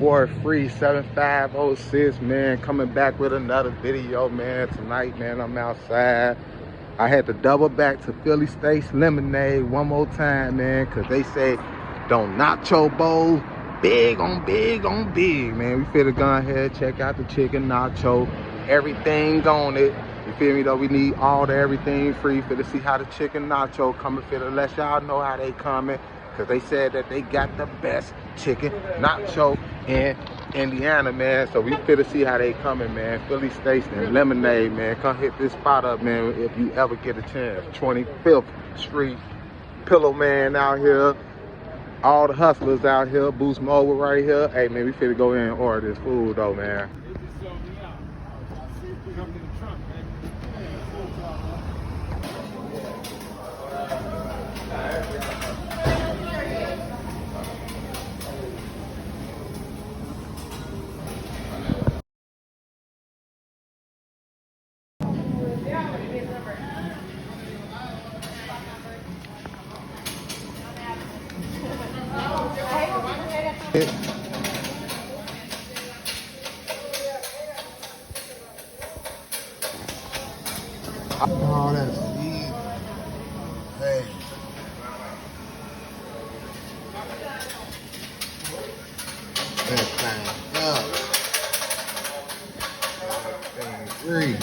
Boy Free 7506, man, coming back with another video, man. Tonight, man, I'm outside. I had to double back to Philly Steaks Lemonade one more time, man, because they say don't nacho bowl, big on big on big, man. We finna go ahead, check out the chicken nacho, everything on it. You feel me though? We need all the everything free. Finna see how the chicken nacho coming. Finna let y'all know how they coming, because they said that they got the best chicken nacho in Indiana, man. So we finna see how they coming, man. Philly Steaks and Lemonade, man. Come hit this spot up, man, if you ever get a chance. 25th Street, Pillow Man out here. All the hustlers out here. Boost Mobile right here. Hey, man, we finna go in and order this food, though, man. Oh, that's easy. Hey. That thing up. Thing free.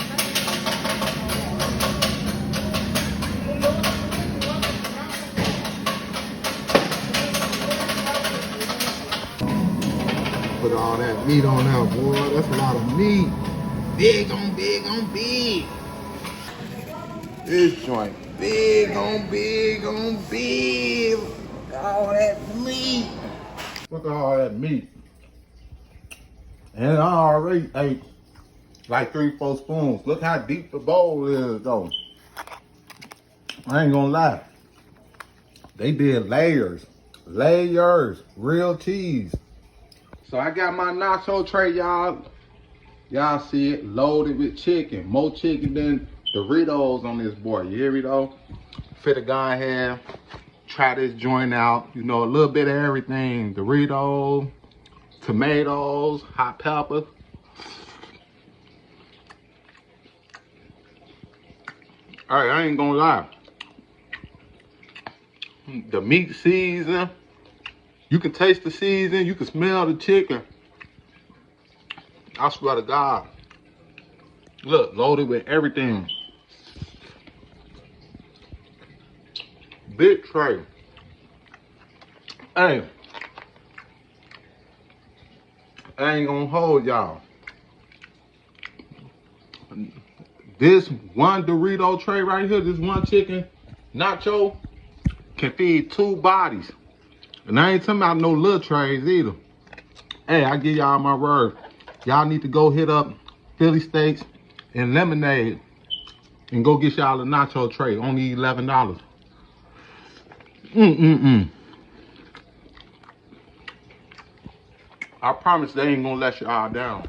Put all that meat on there, boy. That's a lot of meat. Big on big on big. This joint, big on big on big. All that meat. Look at all that meat. And I already ate like 3-4 spoons. Look how deep the bowl is, though. I ain't gonna lie. They did layers, real cheese. So I got my nacho tray, y'all. Y'all see it, loaded with chicken. More chicken than Doritos on this boy. You hear me though? Fit a guy here, try this joint out. You know, a little bit of everything. Doritos, tomatoes, hot peppers. All right, I ain't gonna lie. The meat season, you can taste the season, you can smell the chicken. I swear to God. Look, loaded with everything. Big tray. Hey, I ain't gonna hold y'all. This one Dorito tray right here, this one chicken nacho, can feed 2 bodies. And I ain't talking about no little trays either. Hey, I give y'all my word. Y'all need to go hit up Philly Steaks and Lemonade and go get y'all a nacho tray. Only $11. I promise they ain't gonna let y'all down.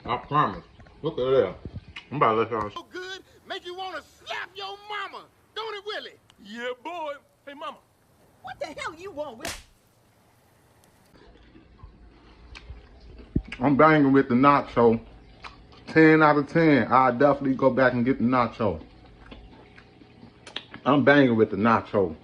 I promise. Look at that. I'm about to let y'all. So good, make you want to slap your mama, don't it, Willie? Yeah, boy. Hey, mama. What the hell you want with? I'm banging with the nacho. 10 out of 10. I'll definitely go back and get the nacho. I'm banging with the nacho.